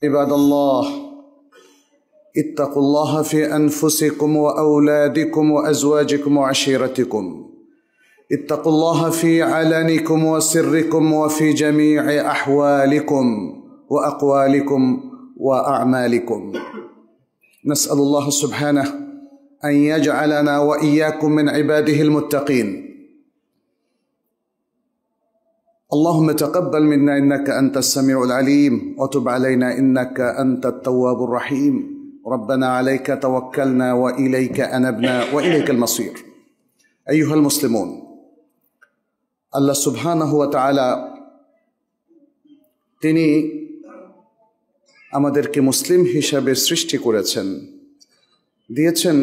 عباد الله اتقوا الله في أنفسكم وأولادكم وأزواجكم وعشيرتكم. اتقوا الله في علنكم وسركم وفي جميع أحوالكم وأقوالكم وأعمالكم. نسأل الله سبحانه أن يجعلنا وإياكم من عباده المتقين. اللهم تقبل منا إنك أنت السميع العليم وتب علينا إنك أنت التواب الرحيم. ربنا عليك توكلنا وإليك أنبنا وإليك المصير. أيها المسلمون, আল্লাহ সুবহানাহু ওয়া তাআলা তিনি আমাদেরকে মুসলিম হিসাবে সৃষ্টি করেছেন, দিয়েছেন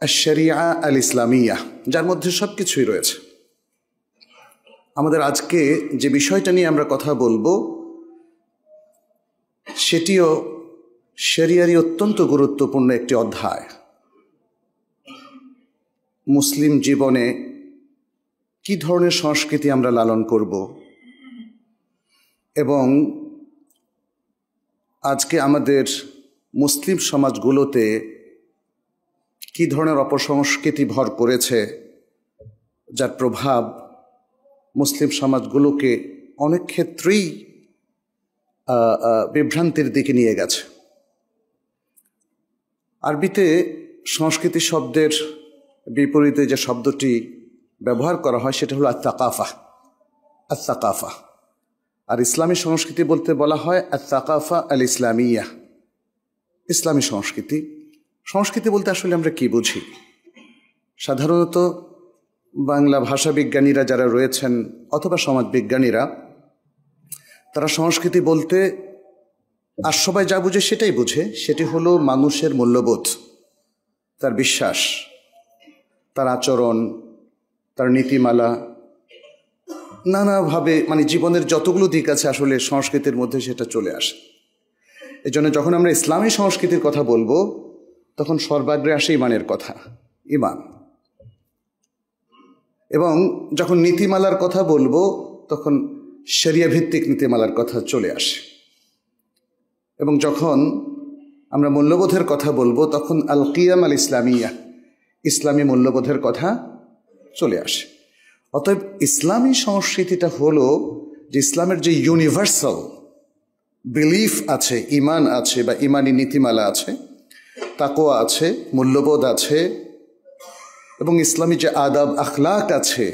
আশ-শরিয়া আল-ইসলামিয়া, যার মধ্যে সব কিছুই রয়েছে। আমাদের আজকে যে বিষয়টা নিয়ে আমরা কথা বলবো সেটিও শরিয়ারই অত্যন্ত গুরুত্বপূর্ণ একটি অধ্যায়। মুসলিম জীবনে কি ধরনের সংস্কৃতি আমরা লালন করব এবং আজকে আমাদের মুসলিম সমাজগুলোতে কি ধরনের অপসংস্কৃতি ভর করেছে, যার প্রভাব মুসলিম সমাজগুলোকে অনেক ক্ষেত্রেই বিভ্রান্তির দিকে নিয়ে গেছে। আরবিতে সংস্কৃতি শব্দের বিপরীতে যে শব্দটি ব্যবহার করা হয় সেটা হলো আত-তাকাফা। আত-তাকাফা। আর ইসলামী সংস্কৃতি বলতে বলা হয় আত-তাকাফা আল-ইসলামিয়া, ইসলামী সংস্কৃতি। সংস্কৃতি বলতে আসলে আমরা কি বুঝি? সাধারণত বাংলা ভাষা বিজ্ঞানীরা যারা রয়েছেন অথবা সমাজবিজ্ঞানীরা, তারা সংস্কৃতি বলতে আর সবাই যা বুঝে সেটাই বুঝে। সেটি হলো মানুষের মূল্যবোধ, তার বিশ্বাস, তার আচরণ, তার নীতিমালা, নানাভাবে মানে জীবনের যতগুলো দিক আছে আসলে সংস্কৃতির মধ্যে সেটা চলে আসে। এই জন্য যখন আমরা ইসলামী সংস্কৃতির কথা বলবো তখন সর্বাগ্রে আসে ইমানের কথা, ইমান। এবং যখন নীতিমালার কথা বলবো তখন শরিয়া ভিত্তিক নীতিমালার কথা চলে আসে। এবং যখন আমরা মূল্যবোধের কথা বলবো তখন আল কিয়াম আল ইসলামিয়া, ইসলামী মূল্যবোধের কথা চলে আসে। অতএব ইসলামী সংস্কৃতিটা হলো যে ইসলামের যে ইউনিভার্সাল বিলিফ আছে, ইমান আছে বা ইমানি নীতিমালা আছে, তাকওয়া আছে, মূল্যবোধ আছে এবং ইসলামী যে আদাব আখলাক আছে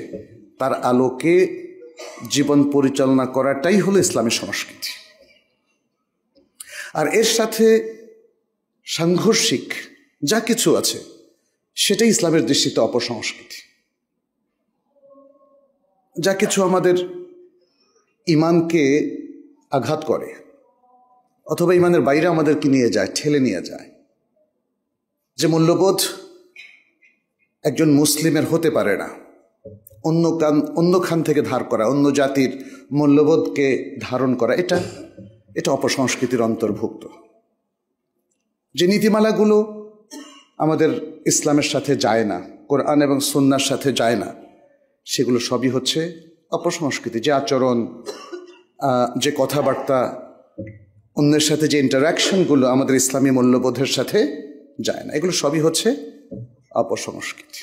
তার আলোকে জীবন পরিচালনা করাটাই হলো ইসলামী সংস্কৃতি। আর এর সাথে সাংঘর্ষিক যা কিছু আছে সেটাই ইসলামের দৃষ্টিতে অপসংস্কৃতি। যা কিছু আমাদের ইমানকে আঘাত করে অথবা ইমানের বাইরে আমাদেরকে নিয়ে যায়, ঠেলে নিয়ে যায়, যে মূল্যবোধ একজন মুসলিমের হতে পারে না, অন্য খান থেকে ধার করা, অন্য জাতির মূল্যবোধকে ধারণ করা, এটা অপসংস্কৃতির অন্তর্ভুক্ত। যে নীতিমালাগুলো আমাদের ইসলামের সাথে যায় না, কোরআন এবং সুন্নাহর সাথে যায় না, সেগুলো সবই হচ্ছে অপসংস্কৃতি। যে আচরণ, যে কথাবার্তা, অন্যের সাথে যে ইন্টারাকশনগুলো আমাদের ইসলামী মূল্যবোধের সাথে যায় না, এগুলো সবই হচ্ছে অপসংস্কৃতি।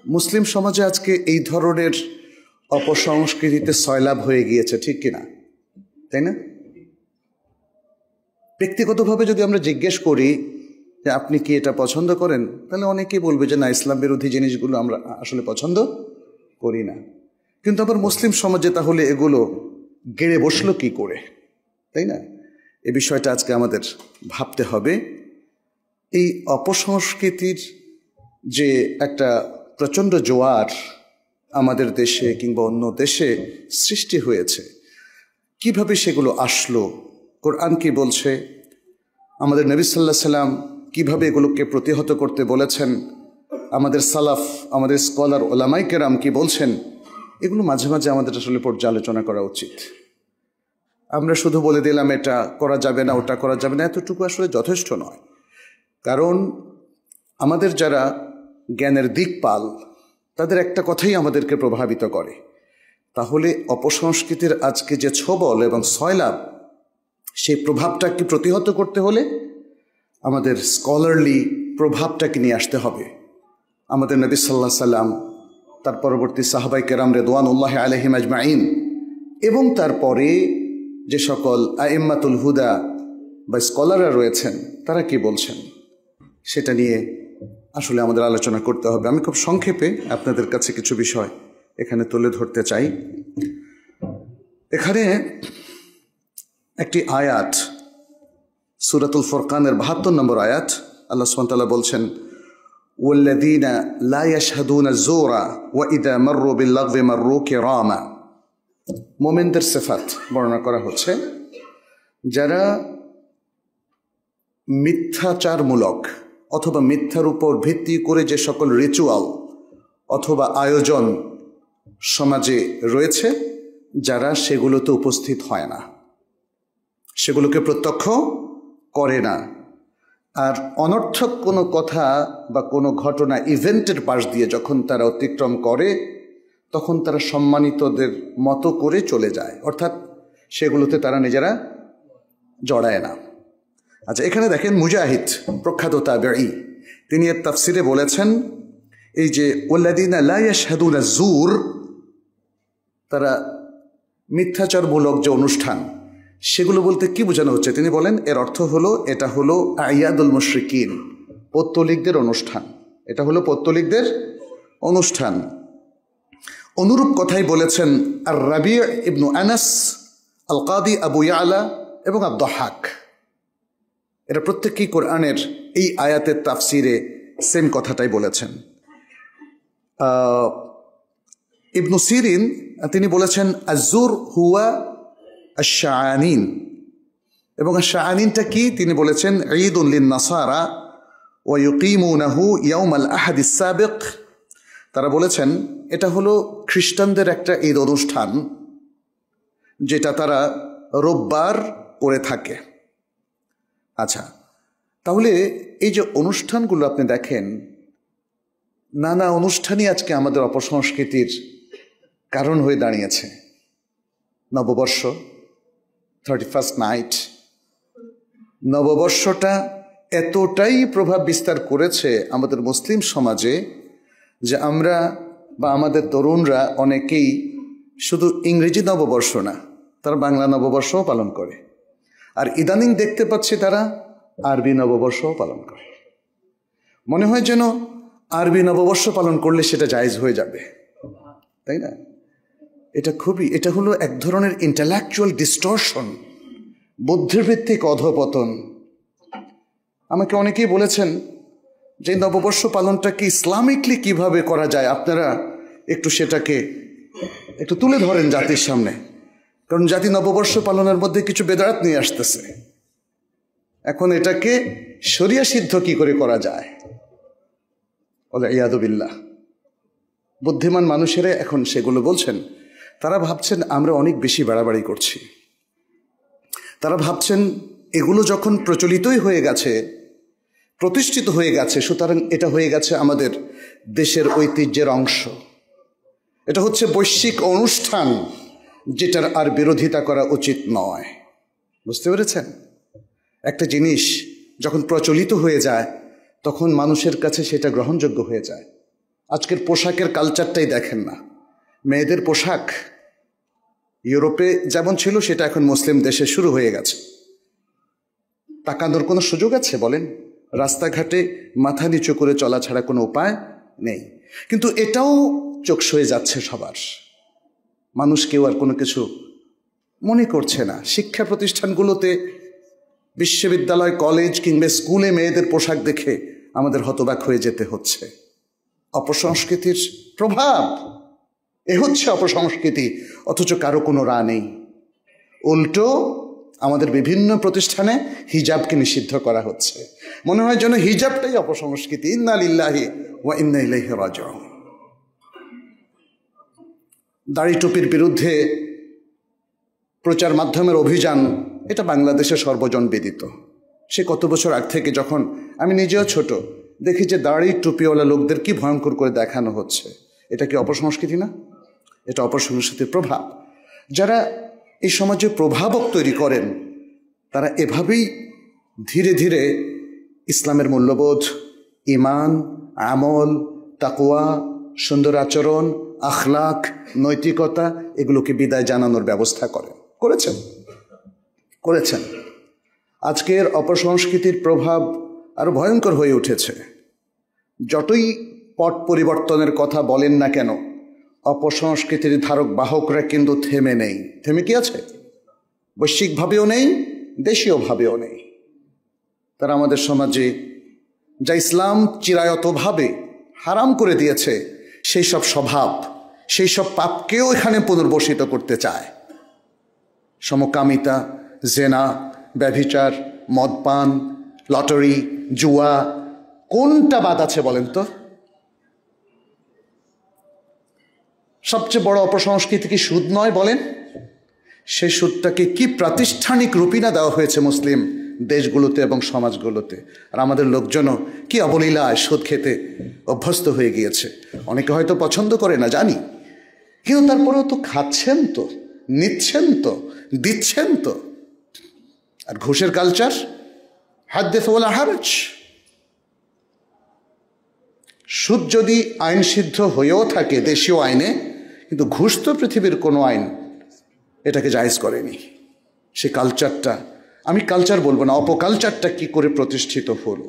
মুসলিম সমাজে আজকে এই ধরনের অপসংস্কৃতিতে সয়লাভ হয়ে গিয়েছে, ঠিক কিনা? তাই না? ব্যক্তিগতভাবে যদি আমরা জিজ্ঞেস করি যে আপনি কি এটা পছন্দ করেন, তাহলে অনেকেই বলবে যে না, ইসলাম বিরোধী জিনিসগুলো আমরা আসলে পছন্দ করি না। কিন্তু আবার মুসলিম সমাজে তাহলে এগুলো গেড়ে বসলো কি করে, তাই না? এ বিষয়টা আজকে আমাদের ভাবতে হবে। এই অপসংস্কৃতির যে একটা প্রচণ্ড জোয়ার আমাদের দেশে কিংবা অন্য দেশে সৃষ্টি হয়েছে, কিভাবে সেগুলো আসলো, কোরআন কি বলছে, আমাদের নবী সাল্লাল্লাহু আলাইহি সাল্লাম কিভাবে এগুলোকে প্রতিহত করতে বলেছেন, আমাদের সালাফ, আমাদের স্কলার ওলামায়ে কেরাম কি বলছেন, এগুলো মাঝে মাঝে আমাদের আসলে পর্যালোচনা করা উচিত। আমরা শুধু বলে দিলাম এটা করা যাবে না, ওটা করা যাবে না, এতটুকু আসলে যথেষ্ট নয়। কারণ আমাদের যারা জ্ঞানের দিকপাল তাদের একটা কথাই আমাদেরকে প্রভাবিত করে, তাহলে অপসংস্কৃতির আজকে যে ছবল এবং সয়লাভ, সেই প্রভাবটাকে প্রতিহত করতে হলে আমাদের স্কলারলি প্রভাবটাকে নিয়ে আসতে হবে। আমাদের নবী সাল্লাল্লাহু আলাইহি সাল্লাম, তার পরবর্তী সাহাবায়ে কেরাম রিদওয়ানুল্লাহি আলাইহিম আজমাইন, এবং তারপরে যে সকল আইম্মাতুল হুদা বা স্কলাররা রয়েছেন, তারা কি বলছেন সেটা নিয়ে আসলে আমাদের আলোচনা করতে হবে। আমি খুব সংক্ষেপে আপনাদের কাছে কিছু বিষয় এখানে তুলে ধরতে চাই। এখানে একটি আয়াত, সূরাতুল ফুরকানের ৭২ নম্বর আয়াত, আল্লাহ সুবহানাহু ওয়া তাআলা বলছেন, ওয়াল্লাযীনা লা ইয়াশহাদুনা যুরা ওয়া ইযা মাররু বিল-লাগবি মাররু কিরামা। মুমিনদের সিফাত বর্ণনা করা হচ্ছে, যারা মিথ্যাচারমূলক অথবা মিথ্যার উপর ভিত্তি করে যে সকল রিচুয়াল অথবা আয়োজন সমাজে রয়েছে, যারা সেগুলোতে উপস্থিত হয় না, সেগুলোকে প্রত্যক্ষ করে না, আর অনর্থক কোনো কথা বা কোনো ঘটনা ইভেন্টের পাশ দিয়ে যখন তারা অতিক্রম করে, তখন তারা সম্মানিতদের মতো করে চলে যায়, অর্থাৎ সেগুলোতে তারা নিজেরা জড়ায় না। আচ্ছা, এখানে দেখেন মুজাহিদ, প্রখ্যাত তাবেঈ, তিনি এর তাফসিরে বলেছেন, এই যে ওয়াল্লাযীনা লা ইয়াশহাদুনা যুর, তারা মিথ্যাচারমূলক যে অনুষ্ঠান, সেগুলো বলতে কি বোঝানো হচ্ছে? তিনি বলেন এর অর্থ হলো, এটা হলো আয়াদুল মুশরিকিন, পৌত্তলিকদের অনুষ্ঠান। এটা হলো পৌত্তলিকদের অনুষ্ঠান। অনুরূপ কথাই বলেছেন আর রাবি' ইবনু আনাস, আল কাদি আবু ইয়ালা এবং আদ-দাহাক। এরা প্রত্যেকেই কোরআনের এই আয়াতের তাফসিরে সেম কথাটাই বলেছেন। ইবনু সিরিন তিনি বলেছেন আজ-যুর হুয়া আশ-শাআনিন, এবং আশ-শাআনিনটা কি? তিনি বলেছেন ঈদুন লিন-নাসারা ওয়া ইউকিমুনাহু ইয়াউমাল আহাদ আস-সাবিক। তারা বলেছেন এটা হলো খ্রিস্টানদের একটা ঈদ অনুষ্ঠান, যেটা তারা রোববার করে থাকে। আচ্ছা, তাহলে এই যে অনুষ্ঠানগুলো আপনি দেখেন, নানা অনুষ্ঠানই আজকে আমাদের অপসংস্কৃতির কারণ হয়ে দাঁড়িয়েছে। নববর্ষ, 31st নাইট, নববর্ষটা এতটাই প্রভাব বিস্তার করেছে আমাদের মুসলিম সমাজে যে আমরা বা আমাদের তরুণরা অনেকেই শুধু ইংরেজি নববর্ষ না, তারা বাংলা নববর্ষও পালন করে। আর ইদানিং দেখতে পাচ্ছি তারা আরবি নববর্ষও পালন করে। মনে হয় যেন আরবি নববর্ষ পালন করলে সেটা জায়েজ হয়ে যাবে, তাই না? এটা হলো এক ধরনের ইন্টেলেকচুয়াল ডিস্টর্শন, বুদ্ধিবৃত্তিক অধপতন। আমাকে অনেকেই বলেছেন যে নববর্ষ পালনটাকে ইসলামিকলি কিভাবে করা যায়, আপনারা একটু সেটাকে একটু তুলে ধরেন জাতির সামনে, কারণ জাতি নববর্ষ পালনের মধ্যে কিছু বেদাত নিয়ে আসতেছে। এখন এটাকে শরিয়া সিদ্ধ কি করে করা যায়? ওয়ালিয়াযু বিল্লাহ। বুদ্ধিমান মানুষেরা এখন সেগুলো বলছেন। তারা ভাবছেন আমরা অনেক বেশি বাড়াবাড়ি করছি। তারা ভাবছেন এগুলো যখন প্রচলিতই হয়ে গেছে, প্রতিষ্ঠিত হয়ে গেছে, সুতরাং এটা হয়ে গেছে আমাদের দেশের ঐতিহ্যের অংশ। এটা হচ্ছে বৈশ্বিক অনুষ্ঠান, যেটার আর বিরোধিতা করা উচিত নয়। বুঝতে পেরেছেন? একটা জিনিস যখন প্রচলিত হয়ে যায়, তখন মানুষের কাছে সেটা গ্রহণযোগ্য হয়ে যায়। আজকের পোশাকের কালচারটাই দেখেন না, মেয়েদের পোশাক ইউরোপে যেমন ছিল সেটা এখন মুসলিম দেশে শুরু হয়ে গেছে। তাকানোর কোনো সুযোগ আছে বলেন? রাস্তাঘাটে মাথা নিচু করে চলা ছাড়া কোনো উপায় নেই। কিন্তু এটাও চোখসয়ে যাচ্ছে সবার, মানুষ কেউ আর কোনো কিছু মনে করছে না। শিক্ষা প্রতিষ্ঠানগুলোতে, বিশ্ববিদ্যালয়, কলেজ কিংবা স্কুলে মেয়েদের পোশাক দেখে আমাদের হতবাক হয়ে যেতে হচ্ছে। অপসংস্কৃতির প্রভাব, এ হচ্ছে অপসংস্কৃতি, অথচ কারো কোনো রা নেই। উল্টো আমাদের বিভিন্ন প্রতিষ্ঠানে হিজাবকে নিষিদ্ধ করা হচ্ছে। মনে হয় যেন হিজাবটাই অপসংস্কৃতি। ইন্না লিল্লাহি ওয়া ইন্না ইলাইহি রাজিউন। দাড়ি টুপির বিরুদ্ধে প্রচার মাধ্যমের অভিযান, এটা বাংলাদেশে সর্বজন বিদিত। সে কত বছর আগ থেকে, যখন আমি নিজেও ছোট, দেখি যে দাড়ি টুপিওয়ালা লোকদের কি ভয়ঙ্কর করে দেখানো হচ্ছে। এটা কি অপসংস্কৃতি না? এটা অপসংস্কৃতির প্রভাব। যারা এই সমাজে প্রভাবক তৈরি করেন তারা এভাবেই ধীরে ধীরে ইসলামের মূল্যবোধ, ঈমান, আমল, তাকওয়া, সুন্দর আচরণ, আখলাক, নৈতিকতা এগুলোকে বিদায় জানানোর ব্যবস্থা করেছেন। আজকের অপসংস্কৃতির প্রভাব আরো ভয়ঙ্কর হয়ে উঠেছে। যতই পট পরিবর্তনের কথা বলেন না কেন, অপসংস্কৃতির ধারক বাহকরা কিন্তু থেমে কি আছে? বৈশ্বিকভাবেও নেই, দেশীয়ভাবেও নেই। তারা আমাদের সমাজে যা ইসলাম চিরায়তভাবে হারাম করে দিয়েছে সেই সব স্বভাব, সেই সব পাপকেও এখানে পুনর্বসিত করতে চায়। সমকামিতা, জেনা, ব্যভিচার, মদপান, লটারি, জুয়া, কোনটা বাদ আছে বলেন তো? সবচেয়ে বড় অপসংস্কৃতি কি সুদ নয় বলেন? সেই সুদটাকে কি প্রাতিষ্ঠানিক রূপিনা দেওয়া হয়েছে মুসলিম দেশগুলোতে এবং সমাজগুলোতে। আর আমাদের লোকজনও কি অবলীলায় সুদ খেতে অভ্যস্ত হয়ে গিয়েছে। অনেকে হয়তো পছন্দ করে না জানি, কিন্তু তারপরেও তো খাচ্ছেন তো, নিচ্ছেন তো, দিচ্ছেন তো। আর ঘুষের কালচার, হাদ্দিস ওয়ালা হারজ। সুদ যদি আইন সিদ্ধ হয়েও থাকে দেশীয় আইনে, কিন্তু ঘুষ তো পৃথিবীর কোনো আইন এটাকে জায়েজ করেনি। সে কালচারটা, আমি কালচার বলবো না, অপকালচারটা কি করে প্রতিষ্ঠিত হলো,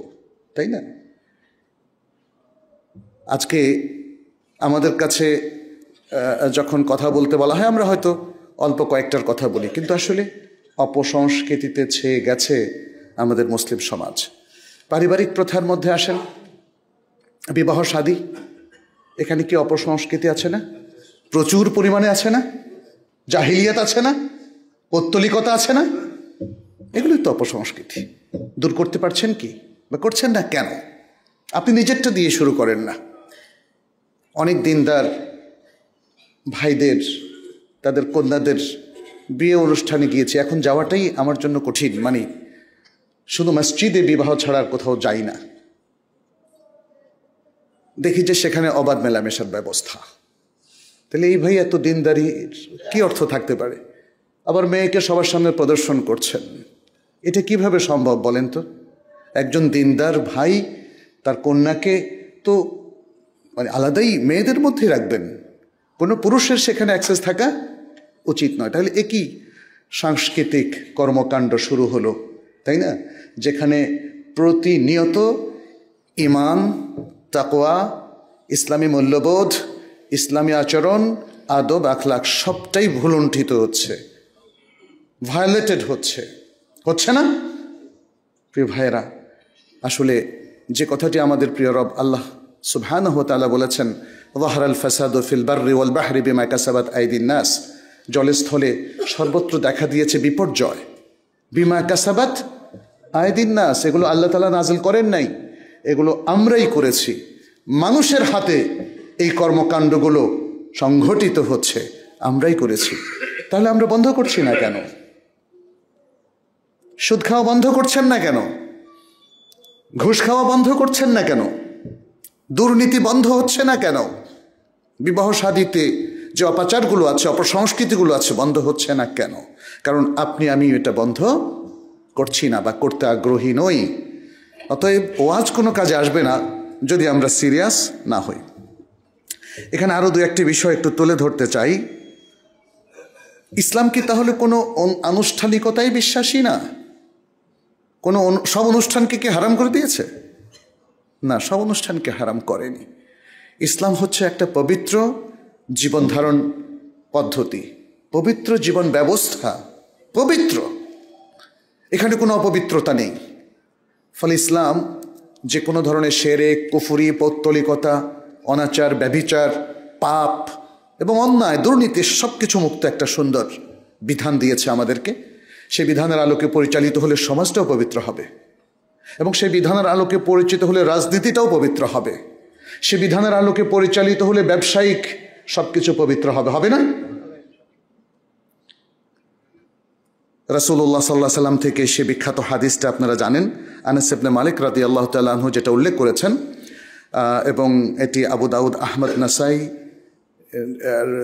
তাই না? আজকে আমাদের কাছে যখন কথা বলতে বলা হয় আমরা হয়তো অল্প কয়েকটার কথা বলি, কিন্তু আসলে অপসংস্কৃতিতে ছেয়ে গেছে আমাদের মুসলিম সমাজ। পারিবারিক প্রথার মধ্যে আসেন, বিবাহ শাদী, এখানে কি অপসংস্কৃতি আছে না? প্রচুর পরিমাণে আছে না? জাহিলিয়াত আছে না? পৌত্তলিকতা আছে না? এগুলোই তো অপসংস্কৃতি। দূর করতে পারছেন কি বা করছেন না কেন? আপনি নিজেরটা দিয়ে শুরু করেন না। অনেক দিনদার ভাইদের তাদের কন্যাদের বিয়ে অনুষ্ঠানে গিয়েছি, এখন যাওয়াটাই আমার জন্য কঠিন। মানে শুধু মসজিদে বিবাহ ছাড়া আর কোথাও যাই না। দেখি যে সেখানে অবাধ মেলামেশার ব্যবস্থা। তাহলে এই ভাই এত দিনদারি কি অর্থ থাকতে পারে? আবার মেয়েকে সবার সামনে প্রদর্শন করছেন, এটা কিভাবে সম্ভব বলেন তো? একজন দিনদার ভাই তার কন্যাকে তো মানে আলাদাই মেয়েদের মধ্যে রাখবেন, কোনো পুরুষের সেখানে অ্যাক্সেস থাকা উচিত নয়। তাহলে একই সাংস্কৃতিক কর্মকাণ্ড শুরু হলো, তাই না? যেখানে প্রতিনিয়ত ঈমান, তাকওয়া, ইসলামী মূল্যবোধ, ইসলামী আচরণ, আদব, আখলাক সবটাই ভুলুণ্ঠিত হচ্ছে, ভায়োলেটেড হচ্ছে না? প্রিয় ভাইয়েরা, আসলে যে কথাটি আমাদের প্রিয় রব আল্লাহ সুবহানাহু ওয়া তাআলা বলেছেন, যাহারাল ফাসাদু ফিল বাররি ওয়াল বাহরি বিমা কাসাবাত আইদিন নাস, জলে স্থলে সর্বত্র দেখা দিয়েছে বিপর্যয়। বিমা কাসাবাত আইদিন নাস, এগুলো আল্লাহ তাআলা নাজিল করেন নাই, এগুলো আমরাই করেছি। মানুষের হাতে এই কর্মকাণ্ডগুলো সংঘটিত হচ্ছে, আমরাই করেছি। তাহলে আমরা বন্ধ করছি না কেন? সুদ খাওয়া বন্ধ করছেন না কেন? ঘুষ খাওয়া বন্ধ করছেন না কেন? দুর্নীতি বন্ধ হচ্ছে না কেন? বিবাহ শাদীতে যে অপাচারগুলো আছে, অপসংস্কৃতিগুলো আছে, বন্ধ হচ্ছে না কেন? কারণ আপনি আমি এটা বন্ধ করছি না বা করতে আগ্রহী নই। অতএব ওয়াজ কোনো কাজে আসবে না যদি আমরা সিরিয়াস না হই। এখানে আরো দু একটি বিষয় একটু তুলে ধরতে চাই। ইসলাম কি তাহলে কোনো আনুষ্ঠানিকতায় বিশ্বাসী না? কোনো সব অনুষ্ঠানকে কি হারাম করে দিয়েছে? না, সব অনুষ্ঠানকে হারাম করেনি। ইসলাম হচ্ছে একটা পবিত্র জীবন ধারণ পদ্ধতি, পবিত্র জীবন ব্যবস্থা, পবিত্র, এখানে কোনো অপবিত্রতা নেই। ফলে ইসলাম যে কোনো ধরনের শিরক, কুফরি, পৌত্তলিকতা, অনাচার, ব্যভিচার, পাপ এবং অন্যায়, দুর্নীতি সব কিছু মুক্ত একটা সুন্দর বিধান দিয়েছে আমাদেরকে। সেই বিধানের আলোকে পরিচালিত হলে সমাজটাও পবিত্র হবে, এবং সেই বিধানের আলোকে পরিচিত হলে রাজনীতিটাও পবিত্র হবে। সে বিধানের আলোকে পরিচালিত হলে ব্যবসায়িক সবকিছু পবিত্র হবে, হবে না? রাসূলুল্লাহ সাল্লাল্লাহু আলাইহি সাল্লাম থেকে সে বিখ্যাত হাদিসটা আপনারা জানেন, আনাস ইবনে মালিক রাদিয়াল্লাহু তাআলা আনহু যেটা উল্লেখ করেছেন, এবং এটি আবু দাউদ, আহমদ, নাসাই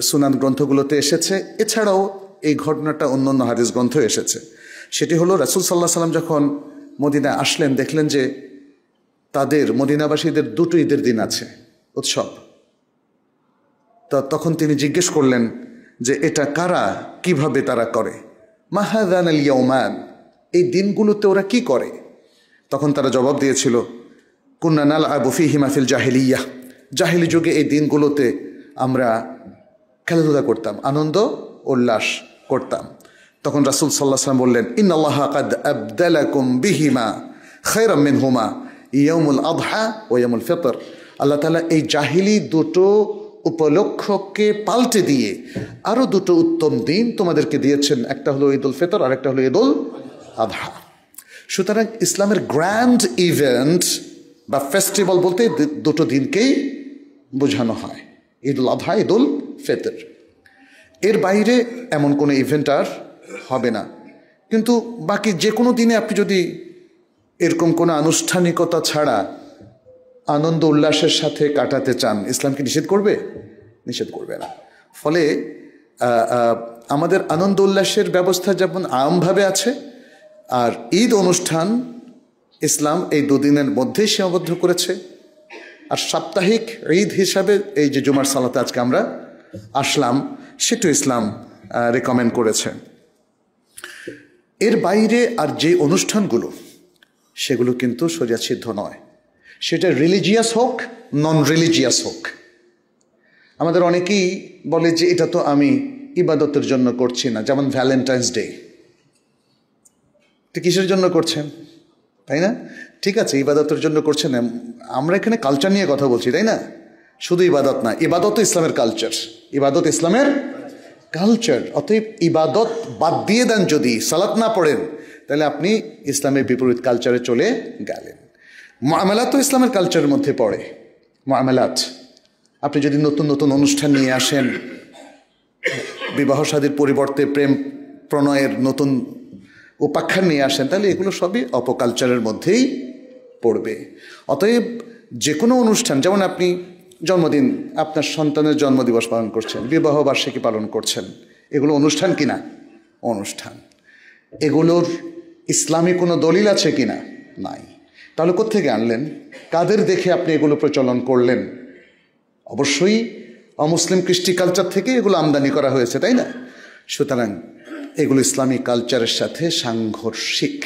সুনান গ্রন্থগুলোতে এসেছে, এছাড়াও এই ঘটনাটা অন্যান্য হাদিস গ্রন্থ এসেছে। সেটি হলো রাসূল সাল্লাল্লাহু আলাইহি সাল্লাম যখন মদিনায় আসলেন, দেখলেন যে তাদের মদিনাবাসীদের দুটো ঈদের দিন আছে, উৎসব। তখন তিনি জিজ্ঞেস করলেন যে এটা কারা, কিভাবে তারা করে, মা হাযান আল ইয়াওমান, এই দিনগুলোতে ওরা কি করে? তখন তারা জবাব দিয়েছিল, কুন্না নালআবু ফীহিমা ফিল জাহিলিয়াহ, জাহিলি যুগে এই দিনগুলোতে আমরা খেলাধুলা করতাম, আনন্দ উল্লাস করতাম। তখন রাসূল সাল্লাল্লাহু আলাইহি ওয়াসাল্লাম বললেন, ইন্নাল্লাহা কাদ আবদালাকুম বিহিমা খায়রাম মিনহুমা ইয়াউমুল আযহা ওয়া ইয়াউমুল ফিতর। আল্লাহ তাআলা এই জাহিলি দুটো উপলক্ষকে পাল্টে দিয়ে আরও দুটো উত্তম দিন তোমাদেরকে দিয়েছেন, একটা হলো ঈদুল ফিতর আর একটা হলো ঈদুল আযহা। সুতরাং ইসলামের গ্র্যান্ড ইভেন্ট বা ফেস্টিভ্যাল বলতে দুটো দিনকেই বোঝানো হয়, ঈদুল আযহা, ঈদুল ফিতর। এর বাইরে এমন কোনো ইভেন্ট আর হবে না। কিন্তু বাকি যে কোনো দিনে আপনি যদি এরকম কোনো আনুষ্ঠানিকতা ছাড়া আনন্দ উল্লাসের সাথে কাটাতে চান, ইসলাম কি নিষেধ করবে? নিষেধ করবে না। ফলে আমাদের আনন্দ উল্লাসের ব্যবস্থা যেমন আমভাবে আছে, আর ঈদ অনুষ্ঠান ইসলাম এই দুদিনের মধ্যেই সীমাবদ্ধ করেছে। আর সাপ্তাহিক ঈদ হিসাবে এই যে জুমার সালাতে আজকে আমরা আসলাম, সেটা ইসলাম রেকমেন্ড করেছে। এর বাইরে আর যে অনুষ্ঠানগুলো, সেগুলো কিন্তু শরীয়তসিদ্ধ নয়, সেটা রিলিজিয়াস হোক, নন রিলিজিয়াস হোক। আমাদের অনেকেই বলে যে এটা তো আমি ইবাদতের জন্য করছি না, যেমন ভ্যালেন্টাইন্স ডে, তো কিসের জন্য করছেন, তাই না? ঠিক আছে, ইবাদতের জন্য করছেন, আমরা এখানে কালচার নিয়ে কথা বলছি, তাই না? শুধু ইবাদত না, ইবাদত ইসলামের কালচার, ইবাদত ইসলামের কালচার। অতএব ইবাদত বাদ দিয়ে দেন, যদি সালাত না পড়েন, তাহলে আপনি ইসলামের বিপরীত কালচারে চলে গেলেন। মুআমালাত তো ইসলামের কালচারের মধ্যে পড়ে। মুআমালাত, আপনি যদি নতুন নতুন অনুষ্ঠান নিয়ে আসেন, বিবাহ শাদীর পরিবর্তে প্রেম প্রণয়ের নতুন উপাখ্যান নিয়ে আসেন, তাহলে এগুলো সবই অপকালচারের মধ্যেই পড়বে। অতএব যে কোনো অনুষ্ঠান, যেমন আপনি জন্মদিন, আপনার সন্তানের জন্মদিবস পালন করছেন, বিবাহ বার্ষিকী পালন করছেন, এগুলো অনুষ্ঠান কিনা? অনুষ্ঠান। এগুলোর ইসলামী কোনো দলিল আছে কিনা? নাই। তাহলে কোত্থেকে আনলেন? কাদের দেখে আপনি এগুলো প্রচলন করলেন? অবশ্যই অমুসলিম কৃষ্টি কালচার থেকে এগুলো আমদানি করা হয়েছে, তাই না? সুতরাং এগুলো ইসলামী কালচারের সাথে সাংঘর্ষিক,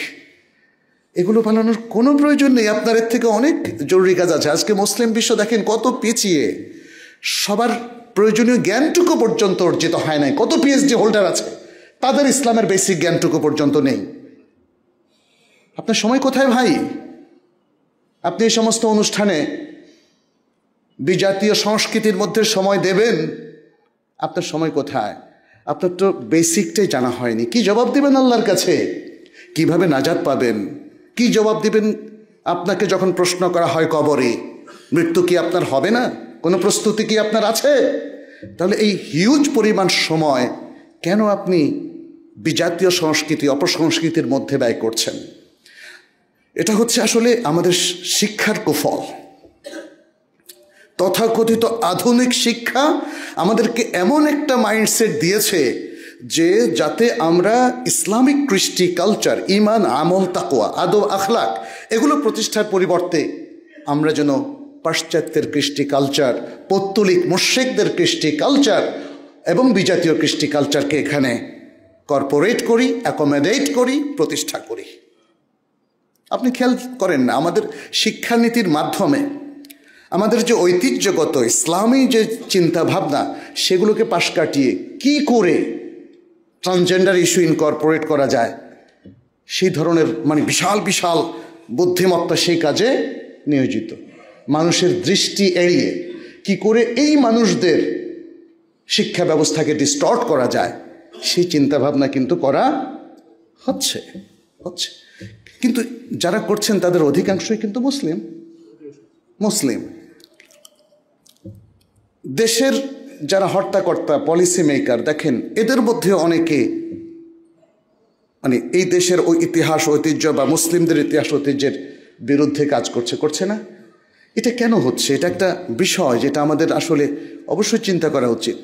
এগুলো পালানোর কোনো প্রয়োজন নেই। আপনার এর থেকে অনেক জরুরি কাজ আছে। আজকে মুসলিম বিশ্ব দেখেন কত পিছিয়ে, সবার প্রয়োজনীয় জ্ঞানটুকু পর্যন্ত অর্জিত হয় নাই। কত পিএইচডি হোল্ডার আছে, তাদের ইসলামের বেসিক জ্ঞানটুকু পর্যন্ত নেই। আপনার সময় কোথায় ভাই? আপনি এই সমস্ত অনুষ্ঠানে বিজাতীয় সংস্কৃতির মধ্যে সময় দেবেন, আপনার সময় কোথায়? আপনার তো বেসিকটাই জানা হয়নি। কি জবাব দেবেন আল্লাহর কাছে? কিভাবে নাজাত পাবেন? কি জবাব দিবেন আপনাকে যখন প্রশ্ন করা হয় কবরে? মৃত্যু কি আপনার হবে না? কোনো প্রস্তুতি কি আপনার আছে? তাহলে এই হিউজ পরিমাণ সময় কেন আপনি বিজাতীয় সংস্কৃতি, অপসংস্কৃতির মধ্যে ব্যয় করছেন? এটা হচ্ছে আসলে আমাদের শিক্ষার কুফল। তথাকথিত আধুনিক শিক্ষা আমাদেরকে এমন একটা মাইন্ডসেট দিয়েছে যে যাতে আমরা ইসলামিক কৃষ্টি কালচার, ইমান, আমল, তাকওয়া, আদব, আখলাক এগুলো প্রতিষ্ঠার পরিবর্তে আমরা যেন পাশ্চাত্যের কৃষ্টি কালচার, পৌত্তলিক মুশরিকদের কৃষ্টি কালচার এবং বিজাতীয় কৃষ্টি কালচারকে এখানে কর্পোরেট করি, অ্যাকোমোডেট করি, প্রতিষ্ঠা করি। আপনি খেয়াল করেন না, আমাদের শিক্ষানীতির মাধ্যমে আমাদের যে ঐতিহ্যগত ইসলামী যে চিন্তা ভাবনা, সেগুলোকে পাশ কাটিয়ে কি করে ট্রান্সজেন্ডার ইস্যু ইনকর্পোরেট করা যায়, সেই ধরনের বিশাল বিশাল বুদ্ধিমত্তা সেই কাজে নিয়োজিত। মানুষের দৃষ্টি এড়িয়ে কি করে এই মানুষদের শিক্ষা ব্যবস্থাকে ডিস্টর্ট করা যায়, সেই চিন্তাভাবনা কিন্তু করা হচ্ছে। কিন্তু যারা করছেন তাদের অধিকাংশই কিন্তু মুসলিম। দেশের যারা হর্তাকর্তা, পলিসি মেকার, দেখেন এদের মধ্যে অনেকে এই দেশের ওই ইতিহাস ঐতিহ্য বা মুসলিমদের ইতিহাস ঐতিহ্যের বিরুদ্ধে কাজ করছে না? এটা কেন হচ্ছে? এটা একটা বিষয় যেটা আমাদের আসলে অবশ্যই চিন্তা করা উচিত।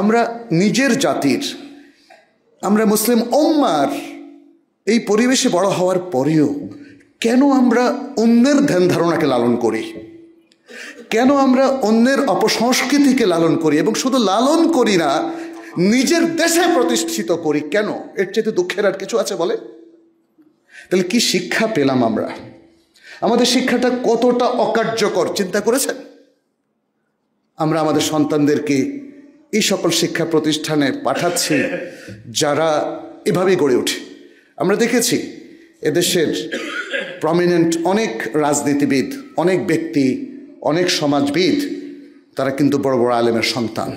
আমরা নিজের জাতির, আমরা মুসলিম উম্মার এই পরিবেশে বড় হওয়ার পরেও কেন আমরা অন্যের ধ্যান ধারণাকে লালন করি? কেন আমরা অন্যের অপসংস্কৃতিকে লালন করি? এবং শুধু লালন করি না, নিজের দেশে প্রতিষ্ঠিত করি কেন? এর চেয়ে দুঃখের আর কিছু আছে বলে? তাহলে কি শিক্ষা পেলাম আমরা? আমাদের শিক্ষাটা কতটা অকার্যকর চিন্তা করেছেন? আমরা আমাদের সন্তানদেরকে এই সকল শিক্ষা প্রতিষ্ঠানে পাঠাচ্ছি যারা এভাবেই গড়ে ওঠে। আমরা দেখেছি এদেশের প্রমিনেন্ট অনেক রাজনীতিবিদ, অনেক ব্যক্তি, অনেক সমাজবিদ, তারা কিন্তু বড় বড় আলেমের সন্তান,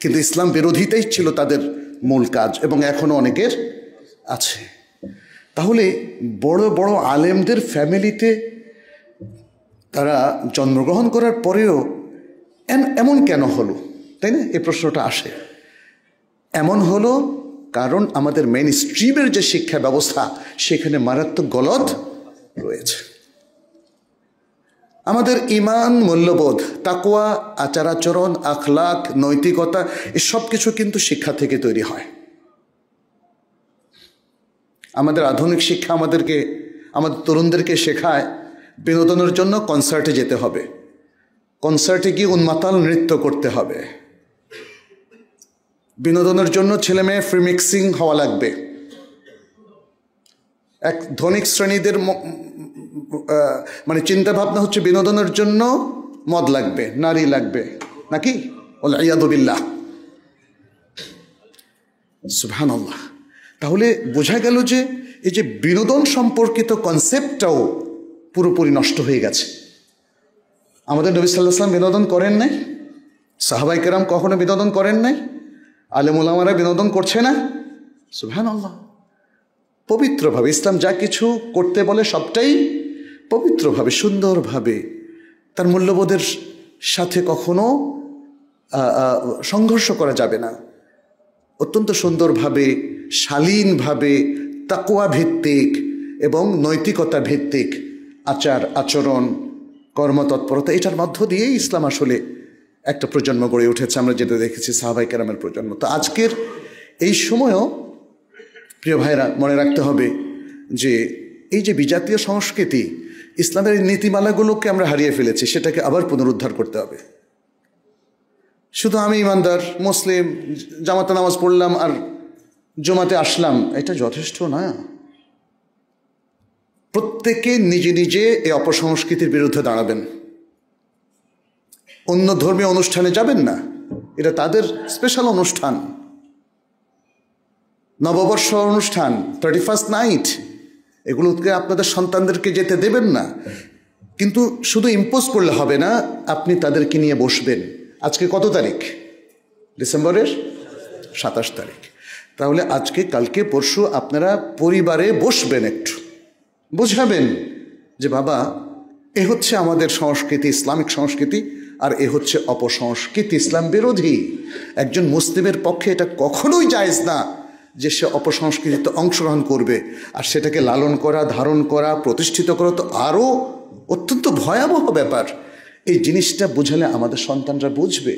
কিন্তু ইসলাম বিরোধিতাই ছিল তাদের মূল কাজ, এবং এখনো অনেকের আছে। তাহলে বড় বড় আলেমদের ফ্যামিলিতে তারা জন্মগ্রহণ করার পরেও এমন কেন হলো, তাই না? এই প্রশ্নটা আসে। এমন হলো কারণ আমাদের মেইন স্ট্রিমের যে শিক্ষা ব্যবস্থা সেখানে মারাত্মক গলদ রয়েছে। আমাদের ঈমান, মূল্যবোধ, তাকওয়া, আচার আচরণ, আখলাক, নৈতিকতা, এই সব কিছু কিন্তু শিক্ষা থেকে তৈরি হয়। আমাদের আধুনিক শিক্ষা আমাদের তরুণদেরকে শেখায় বিনোদনের জন্য কনসার্টে যেতে হবে, কনসার্টে গিয়ে উন্মাতাল নৃত্য করতে হবে, বিনোদনের জন্য ছেলে মেয়ে ফ্রি মিক্সিং হওয়া লাগবে, এক ধনিক শ্রেণীদের মানে চিন্তা ভাবনা হচ্ছে বিনোদনের জন্য মদ লাগবে, নারী লাগবে, নাকি? ওয়াল বিল্লাহ, সুবহানাল্লাহ। তাহলে বোঝা গেল যে এই যে বিনোদন সম্পর্কিত কনসেপ্টটাও পুরোপুরি নষ্ট হয়ে গেছে। আমাদের নবী সাল্লাল্লাহু আলাইহি ওয়াসাল্লাম বিনোদন করেন নাই, সাহাবায়ে কেরাম কখনো বিনোদন করেন নাই, আলেম ওলামারা বিনোদন করছে না। সুবহানাল্লাহ। পবিত্রভাবে ইসলাম যা কিছু করতে বলে সবটাই পবিত্রভাবে, সুন্দরভাবে, তার মূল্যবোধের সাথে কখনো সংঘর্ষ করা যাবে না। অত্যন্ত সুন্দরভাবে, শালীনভাবে, তাকওয়া ভিত্তিক এবং নৈতিকতা ভিত্তিক আচার আচরণ, কর্মতৎপরতা, এটার মধ্য দিয়েই ইসলাম আসলে একটা প্রজন্ম গড়ে উঠেছে। আমরা যেটা দেখেছি সাহাবায়ে কেরামের প্রজন্ম। তো আজকের এই সময়ও প্রিয় ভাইরা মনে রাখতে হবে যে এই যে বিজাতীয় সংস্কৃতি, ইসলামের এই নীতিমালাগুলোকে আমরা হারিয়ে ফেলেছি, সেটাকে আবার পুনরুদ্ধার করতে হবে। শুধু আমি ইমানদার মুসলিম, জামাতে নামাজ পড়লাম আর জমাতে আসলাম, এটা যথেষ্ট না। প্রত্যেকে নিজে নিজে এই অপসংস্কৃতির বিরুদ্ধে দাঁড়াবেন। অন্য ধর্মীয় অনুষ্ঠানে যাবেন না, এটা তাদের স্পেশাল অনুষ্ঠান, নববর্ষ অনুষ্ঠান, 31st নাইট, এগুলোকে আপনাদের সন্তানদেরকে যেতে দেবেন না। কিন্তু শুধু ইম্পোজ করলে হবে না, আপনি তাদেরকে নিয়ে বসবেন। আজকে কত তারিখ? ডিসেম্বরের 27 তারিখ। তাহলে আজকে, কালকে, পরশু আপনারা পরিবারে বসবেন, একটু বোঝাবেন যে বাবা, এ হচ্ছে আমাদের সংস্কৃতি, ইসলামিক সংস্কৃতি, আর এ হচ্ছে অপসংস্কৃতি, ইসলাম বিরোধী। একজন মুসলিমের পক্ষে এটা কখনোই জায়েজ না যে সে অপসংস্কৃতিতে অংশগ্রহণ করবে, আর সেটাকে লালন করা, ধারণ করা, প্রতিষ্ঠিত করা তো আরও অত্যন্ত ভয়াবহ ব্যাপার। এই জিনিসটা বুঝালে আমাদের সন্তানরা বুঝবে।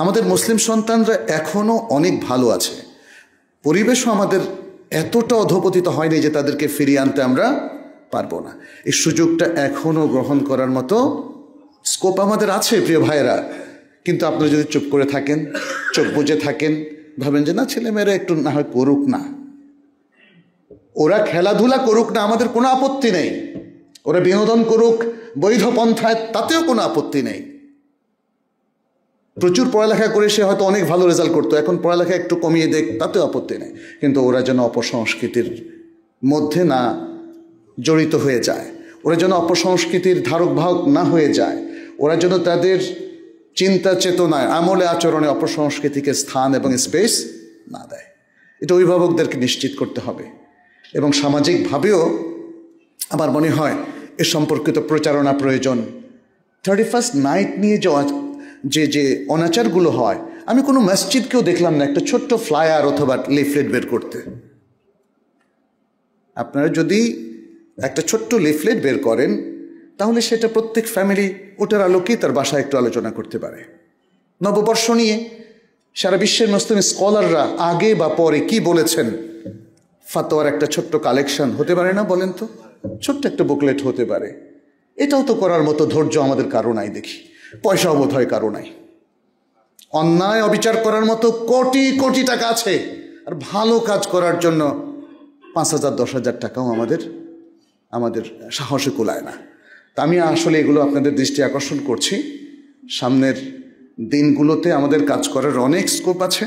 আমাদের মুসলিম সন্তানরা এখনও অনেক ভালো আছে, পরিবেশও আমাদের এতটা অধপতিত হয়নি যে তাদেরকে ফিরিয়ে আনতে আমরা পারবো না। এই সুযোগটা এখনও গ্রহণ করার মতো স্কোপ আমাদের আছে প্রিয় ভাইয়েরা। কিন্তু আপনারা যদি চুপ করে থাকেন, চোখ বুজে থাকেন, ভাবেন যে না, ছেলেমেয়েরা একটু না হয় করুক না, ওরা খেলাধুলা করুক না, আমাদের কোনো আপত্তি নেই, ওরা বিনোদন করুক বৈধ পন্থায়, তাতেও কোনো আপত্তি নেই। প্রচুর পড়ালেখা করে সে হয়তো অনেক ভালো রেজাল্ট করতো, এখন পড়ালেখা একটু কমিয়ে দেখ, তাতেও আপত্তি নেই। কিন্তু ওরা যেন অপসংস্কৃতির মধ্যে না জড়িত হয়ে যায়, ওরা যেন অপসংস্কৃতির ধারক বাহক না হয়ে যায়, ওরা যেন তাদের চিন্তা চেতনায়, আমলে আচরণে অপসংস্কৃতিকে স্থান এবং স্পেস না দেয়। এটা অভিভাবকদেরকে নিশ্চিত করতে হবে। এবং সামাজিকভাবেও আমার মনে হয় এ সম্পর্কিত প্রচারণা প্রয়োজন। 31st নাইট নিয়ে যে অনাচারগুলো হয়, আমি কোনো মসজিদকেও দেখলাম না একটা ছোট্ট ফ্লায়ার অথবা লিফলেট বের করতে। আপনারা যদি একটা ছোট্ট লিফলেট বের করেন, তাহলে সেটা প্রত্যেক ফ্যামিলি ওটার আলোকেই তার বাসায় একটু আলোচনা করতে পারে। নববর্ষ নিয়ে সারা বিশ্বের মুসলিম স্কলাররা আগে বা পরে কি বলেছেন, ফাতোয়ার একটা ছোট্ট কালেকশন হতে পারে না? বলেন তো, ছোট্ট একটা বুকলেট হতে পারে। এটাও তো করার মতো ধৈর্য আমাদের কারো নাই দেখি, পয়সাও বোধ হয় কারো নাই। অন্যায় অবিচার করার মতো কোটি কোটি টাকা আছে, আর ভালো কাজ করার জন্য 5,000 10,000 টাকাও আমাদের সাহসে কুলায় না। তা আমি আসলে এগুলো আপনাদের দৃষ্টি আকর্ষণ করছি। সামনের দিনগুলোতে আমাদের কাজ করার অনেক স্কোপ আছে।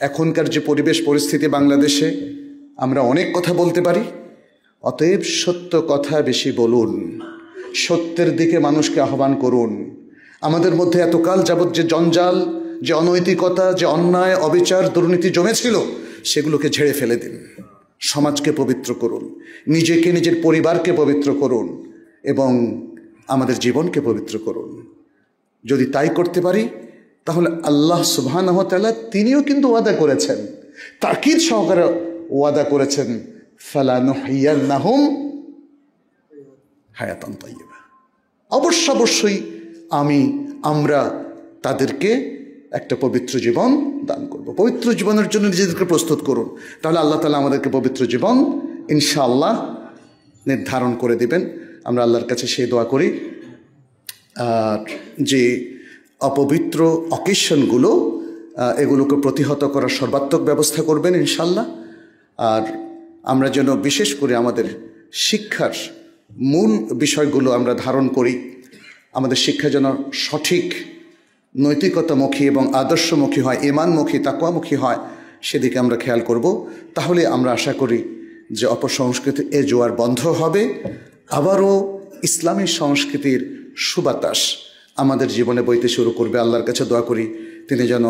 এখনকার যে পরিবেশ পরিস্থিতি বাংলাদেশে, আমরা অনেক কথা বলতে পারি, অতএব সত্য কথা বেশি বলুন, সত্যের দিকে মানুষকে আহ্বান করুন। আমাদের মধ্যে এতকাল যাবৎ যে জঞ্জাল, যে অনৈতিকতা, যে অন্যায় অবিচার দুর্নীতি জমেছিল, সেগুলোকে ঝেড়ে ফেলে দিন। সমাজকে পবিত্র করুন, নিজেকে নিজের পরিবারকে পবিত্র করুন এবং আমাদের জীবনকে পবিত্র করুন। যদি তাই করতে পারি তাহলে আল্লাহ সুবহানাহু ওয়া তাআলা তিনিও কিন্তু ওয়াদা করেছেন, তাকিদ সহকারে ওয়াদা করেছেন, ফালানুহিয়ান্নাহুম হায়াতান তাইয়্যিবা। অবশ্যই আমরা তাদেরকে একটা পবিত্র জীবন দান করব। পবিত্র জীবনের জন্য নিজেদেরকে প্রস্তুত করুন, তাহলে আল্লাহ তাআলা আমাদেরকে পবিত্র জীবন ইনশাআল্লাহ নির্ধারণ করে দিবেন। আমরা আল্লাহর কাছে সেই দোয়া করি আর যে অপবিত্র অকেশনগুলো, এগুলোকে প্রতিহত করার সর্বাত্মক ব্যবস্থা করবেন ইনশাআল্লাহ। আর আমরা যেন বিশেষ করে আমাদের শিক্ষার মূল বিষয়গুলো আমরা ধারণ করি, আমাদের শিক্ষা যেন সঠিক নৈতিকতামুখী এবং আদর্শমুখী হয়, ঈমানমুখী, তাকওয়ামুখী হয়, সেদিকে আমরা খেয়াল করব। তাহলে আমরা আশা করি যে অপসংস্কৃতির এ জোয়ার বন্ধ হবে, আবারও ইসলামী সংস্কৃতির সুবাতাস আমাদের জীবনে বইতে শুরু করবে। আল্লাহর কাছে দোয়া করি তিনি যেন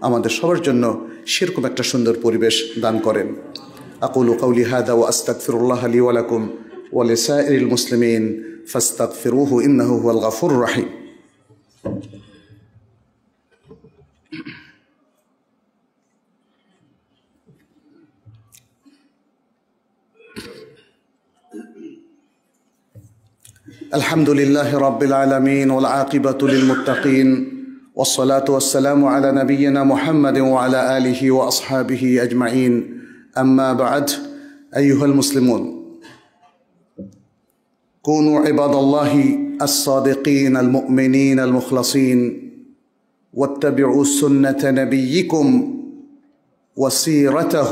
আমাদের সবার জন্য সেরকম একটা সুন্দর পরিবেশ দান করেন। আকুলু কাউলি হাদা ওয়া আস্তাগফিরুল্লাহ লি ওয়া লাকুম ওয়া লিসাইরিল মুসলিমিন ফাস্তাগফিরুহু ইন্নাহু হুয়াল গাফুরুর রাহিম। الحمد لله رب العالمين والعاقبة للمتقين والصلاة والسلام على نبينا محمد وعلى آله وأصحابه أجمعين أما بعد أيها المسلمون كونوا عباد الله الصادقين المؤمنين المخلصين واتبعوا سنة نبيكم وسيرته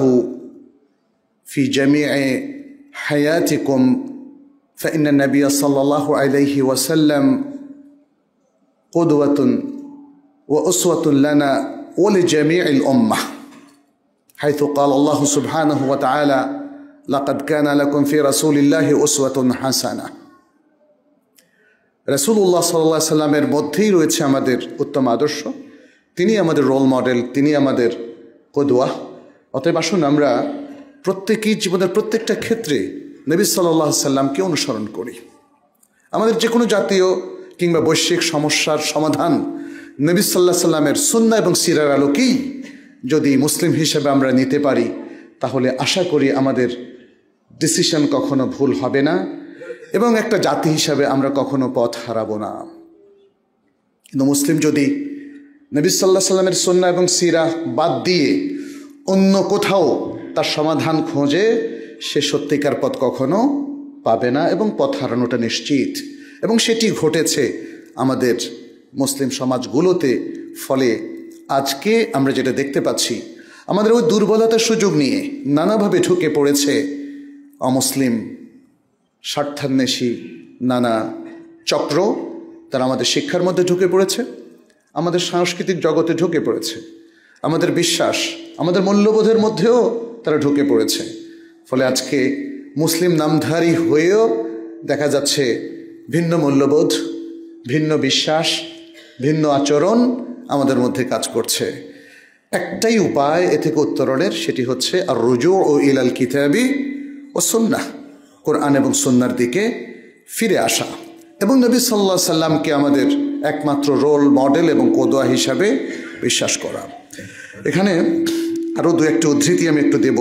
في جميع حياتكم فإن النبي صلى الله عليه وسلم قدوة وأسوة لنا ولجميع الأمة، حيث قال الله سبحانه وتعالى لقد كان لكم في رسول الله أسوة حسنة। রাসূলুল্লাহ সাল্লাল্লাহু আলাইহি সাল্লামের মধ্যেই রয়েছে আমাদের উত্তম আদর্শ, তিনি আমাদের রোল মডেল, তিনি আমাদের কদওয়া। অতএব আসুন আমরা প্রত্যেকেই জীবনের প্রত্যেকটা ক্ষেত্রে নবী সাল্লাল্লাহু আলাইহি সাল্লামকে অনুসরণ করি। আমাদের যে কোনো জাতীয় কিংবা বৈশ্বিক সমস্যার সমাধান নবী সাল্লাল্লাহু আলাইহি সাল্লামের সুন্নাহ এবং সিরার আলোকেই যদি মুসলিম হিসেবে আমরা নিতে পারি, তাহলে আশা করি আমাদের ডিসিশন কখনো ভুল হবে না এবং একটা জাতি হিসাবে আমরা কখনো পথ হারাবো না। কিন্তু মুসলিম যদি নবী সাল্লাল্লাহু আলাইহি সাল্লামের সুন্নাহ এবং সিরা বাদ দিয়ে অন্য কোথাও তার সমাধান খোঁজে, সে সত্যিকার পথ কখনো পাবে না এবং পথ হারানোটা নিশ্চিত। এবং সেটি ঘটেছে আমাদের মুসলিম সমাজগুলোতে। ফলে আজকে আমরা যেটা দেখতে পাচ্ছি, আমাদের ওই দুর্বলতার সুযোগ নিয়ে নানাভাবে ঢুকে পড়েছে অমুসলিম স্বার্থান্বেষী নানা চক্র। তারা আমাদের শিক্ষার মধ্যে ঢুকে পড়েছে, আমাদের সাংস্কৃতিক জগতে ঢুকে পড়েছে, আমাদের বিশ্বাস, আমাদের মূল্যবোধের মধ্যেও তারা ঢুকে পড়েছে। ফলে আজকে মুসলিম নামধারী হয়েও দেখা যাচ্ছে ভিন্ন মূল্যবোধ, ভিন্ন বিশ্বাস, ভিন্ন আচরণ আমাদের মধ্যে কাজ করছে। একটাই উপায় এ থেকে উত্তরণের, সেটি হচ্ছে আর রুজু ও ইলাল কিতাবি ও সুন্নাহ, কোরআন এবং সুন্নাহর দিকে ফিরে আসা এবং নবী সাল্লাল্লাহু আলাইহি সাল্লামকে আমাদের একমাত্র রোল মডেল এবং কদওয়া হিসাবে বিশ্বাস করা। এখানে আরও দু একটি উদ্ধৃতি আমি একটু দেব।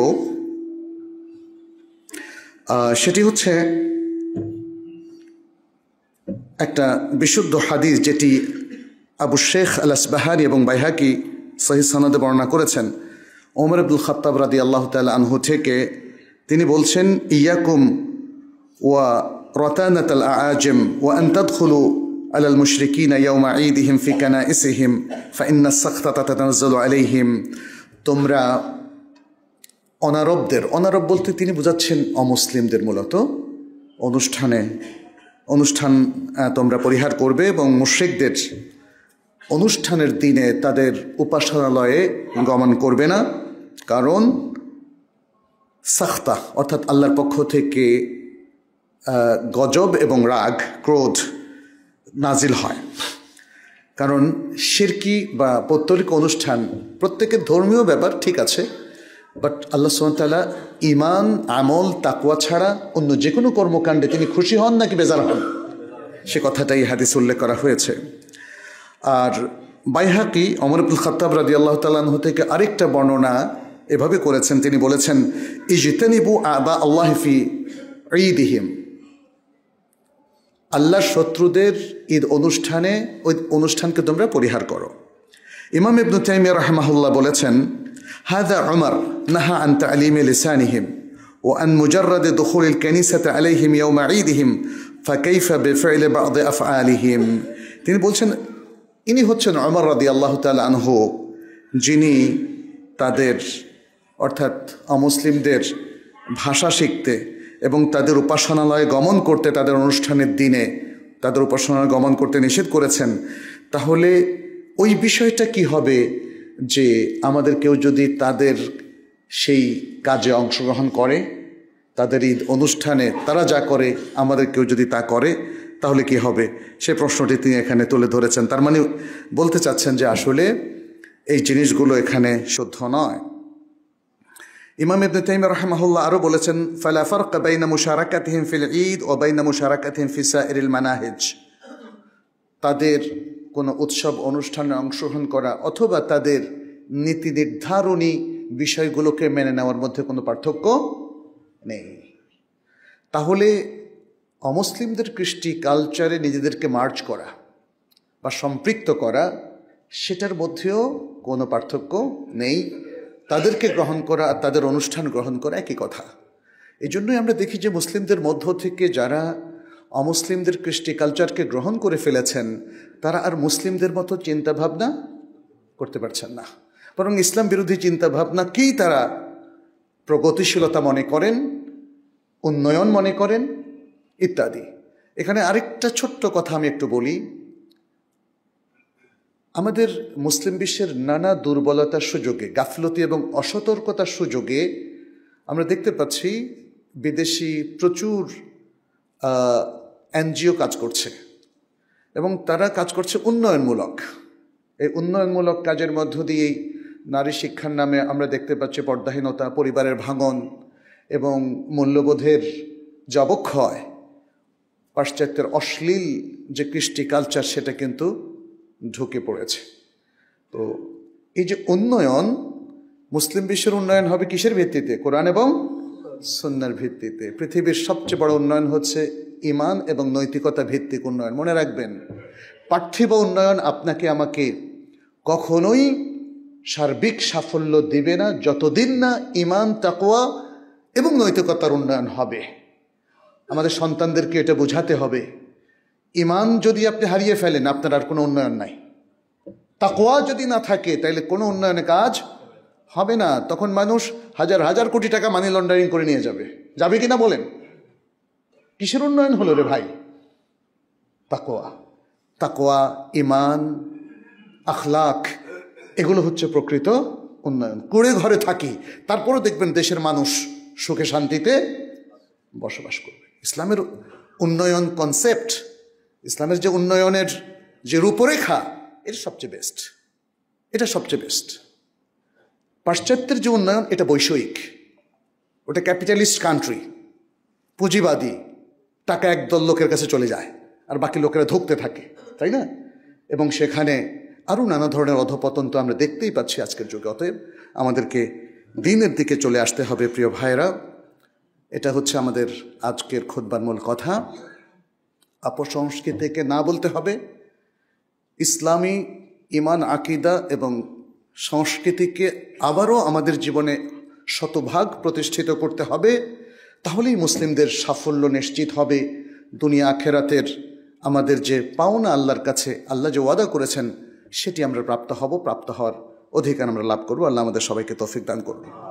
সেটি হচ্ছে একটা বিশুদ্ধ হাদিস যেটি আবু শেখ আল আসবাহানি এবং বাইহাকি সহিহ সনদে বর্ণনা করেছেন ওমর ইবনুল খাত্তাব রাদিয়াল্লাহু তাআলা আনহু থেকে। তিনি বলছেন, ইয়াকুম ওয়া রাতানাতাল আআজিম ওয়া আন তাদখুলু আলাল মুশরিকিনা ইয়াওমা ঈদিহিম ফি কানাইসিহিম ফাইন্না আস-সাখতাতা তাতানাজ্জালু আলাইহিম, তোমরা অনারব বলতে তিনি বোঝাচ্ছেন অমুসলিমদের মূলত অনুষ্ঠান তোমরা পরিহার করবে এবং মুশরিকদের অনুষ্ঠানের দিনে তাদের উপাসনালয়ে গমন করবে না, কারণ সাখতা অর্থাৎ আল্লাহর পক্ষ থেকে গজব এবং রাগ ক্রোধ নাজিল হয়। কারণ শিরকি বা পৌত্তলিক অনুষ্ঠান প্রত্যেকের ধর্মীয় ব্যাপার ঠিক আছে, বাট আল্লাহ সুবহানাহু ওয়া তাআলা ঈমান, আমল, তাকওয়া ছাড়া অন্য যে কোনো কর্মকাণ্ডে তিনি খুশি হন নাকি বেজার হন, সে কথাটাই হাদিস উল্লেখ করা হয়েছে। আর বাইহাকি ওমর ইবনুল খাত্তাব রাদিয়াল্লাহু তাআলা আনহু থেকে আরেকটা বর্ণনা এভাবে করেছেন, তিনি বলেছেন, ইজতানিবু আবা আল্লাহি ফি ঈদিহিম, আল্লাহর শত্রুদের ঈদ অনুষ্ঠানে ওই অনুষ্ঠানকে তোমরা পরিহার করো। ইমাম ইবনে তাইমিয়া রাহিমাহুল্লাহ বলেছেন, হাযা উমর নাহা আন তা'লিমি লিসানিহিম ওয়া আন মুজাররাদ দুখুলিল কানিসাতি আলাইহিম ইয়াওমা ঈদিহিম ফাকাইফা বিফি'লি বা'দ আফআলিহিম। তিনি বলছেন, ইনি হচ্ছেন উমর রাদিয়াল্লাহু তাআলা আনহু, যিনি তাদের অর্থাৎ অমুসলিমদের ভাষা শিখতে এবং তাদের উপাসনালয়ে গমন করতে, তাদের অনুষ্ঠানের দিনে তাদের উপাসনালয়ে গমন করতে নিষেধ করেছেন। তাহলে ওই বিষয়টা কি হবে যে আমাদের কেউ যদি তাদের সেই কাজে অংশগ্রহণ করে, তাদের ঈদ অনুষ্ঠানে তারা যা করে আমাদের কেউ যদি তা করে, তাহলে কি হবে, সে প্রশ্নটি তিনি এখানে তুলে ধরেছেন। তার মানে বলতে চাচ্ছেন যে আসলে এই জিনিসগুলো এখানে শুদ্ধ নয়। ইমাম ইবনে তাইমিয়া রাহিমাহুল্লাহ আরও বলেছেন, ফালা ফারকা বাইনা মুশারাকাতিহিম ফিল ঈদ ওয়া বাইনা মুশারাকাতিহিম ফি সাইরিল মানাহিজ, তাদের কোনো উৎসব অনুষ্ঠানে অংশগ্রহণ করা অথবা তাদের নীতি নির্ধারণী বিষয়গুলোকে মেনে নেওয়ার মধ্যে কোনো পার্থক্য নেই। তাহলে অমুসলিমদের কৃষ্টি কালচারে নিজেদেরকে মার্জ করা বা সম্পৃক্ত করা, সেটার মধ্যেও কোনো পার্থক্য নেই। তাদেরকে গ্রহণ করা আর তাদের অনুষ্ঠান গ্রহণ করা একই কথা। এই জন্যই আমরা দেখি যে মুসলিমদের মধ্য থেকে যারা অমুসলিমদের কৃষ্টি কালচারকে গ্রহণ করে ফেলেছেন, তারা আর মুসলিমদের মতো চিন্তাভাবনা করতে পারছেন না, বরং ইসলাম বিরোধী চিন্তাভাবনাকেই তারা প্রগতিশীলতা মনে করেন, উন্নয়ন মনে করেন ইত্যাদি। এখানে আরেকটা ছোট্ট কথা আমি একটু বলি। আমাদের মুসলিম বিশ্বের নানা দুর্বলতার সুযোগে, গাফলতি এবং অসতর্কতার সুযোগে আমরা দেখতে পাচ্ছি বিদেশি প্রচুর এনজিও কাজ করছে এবং তারা কাজ করছে উন্নয়নমূলক। এই উন্নয়নমূলক কাজের মধ্য দিয়েই নারী শিক্ষার নামে আমরা দেখতে পাচ্ছি পর্দাহীনতা, পরিবারের ভাঙন এবং মূল্যবোধের যে অবক্ষয়, পাশ্চাত্যের অশ্লীল যে কৃষ্টি কালচার সেটা কিন্তু ঢুকে পড়েছে। তো এই যে উন্নয়ন, মুসলিম বিশ্বের উন্নয়ন হবে কিসের ভিত্তিতে? কোরআন এবং সুন্নাহর ভিত্তিতে। পৃথিবীর সবচেয়ে বড় উন্নয়ন হচ্ছে ঈমান এবং নৈতিকতা ভিত্তিক উন্নয়ন। মনে রাখবেন, পার্থিব উন্নয়ন আপনাকে আমাকে কখনোই সার্বিক সাফল্য দিবে না যতদিন না ঈমান, তাকওয়া এবং নৈতিকতার উন্নয়ন হবে। আমাদের সন্তানদেরকে এটা বোঝাতে হবে, ঈমান যদি আপনি হারিয়ে ফেলেন আপনার আর কোনো উন্নয়ন নাই। তাকওয়া যদি না থাকে তাহলে কোনো উন্নয়নের কাজ হবে না। তখন মানুষ হাজার হাজার কোটি টাকা মানি লন্ডারিং করে নিয়ে যাবে কি না বলেন? কিসের উন্নয়ন হলো রে ভাই? তাকওয়া, ঈমান, আখলাক, এগুলো হচ্ছে প্রকৃত উন্নয়ন। কুড়ে ঘরে থাকি, তারপরও দেখবেন দেশের মানুষ সুখে শান্তিতে বসবাস করবে। ইসলামের উন্নয়ন কনসেপ্ট, ইসলামের যে উন্নয়নের যে রূপরেখা, এটা সবচেয়ে বেস্ট। পাশ্চাত্যের যে উন্নয়ন এটা বৈষয়িক, ওটা ক্যাপিটালিস্ট কান্ট্রি, পুঁজিবাদী, টাকা একদল লোকের কাছে চলে যায় আর বাকি লোকেরা ধুঁকতে থাকে, তাই না? এবং সেখানে আরও নানা ধরনের অধঃপতন তো আমরা দেখতেই পাচ্ছি আজকের যুগে। অতএব আমাদেরকে দিনের দিকে চলে আসতে হবে প্রিয় ভাইয়েরা। এটা হচ্ছে আমাদের আজকের খুতবার মূল কথা। অপসংস্কৃতিকে না বলতে হবে, ইসলামী ইমান, আকিদা এবং সংস্কৃতিকে আবারও আমাদের জীবনে শতভাগ প্রতিষ্ঠিত করতে হবে। তাহলেই মুসলিমদের সাফল্য নিশ্চিত হবে। দুনিয়া আখেরাতের আমাদের যে পাওনা আল্লাহর কাছে আল্লাহ যে ওয়াদা করেছেন সেটি আমরা প্রাপ্ত হব, প্রাপ্ত হওয়ার অধিকার আমরা লাভ করব। আল্লাহ আমাদের সবাইকে তৌফিক দান করুন।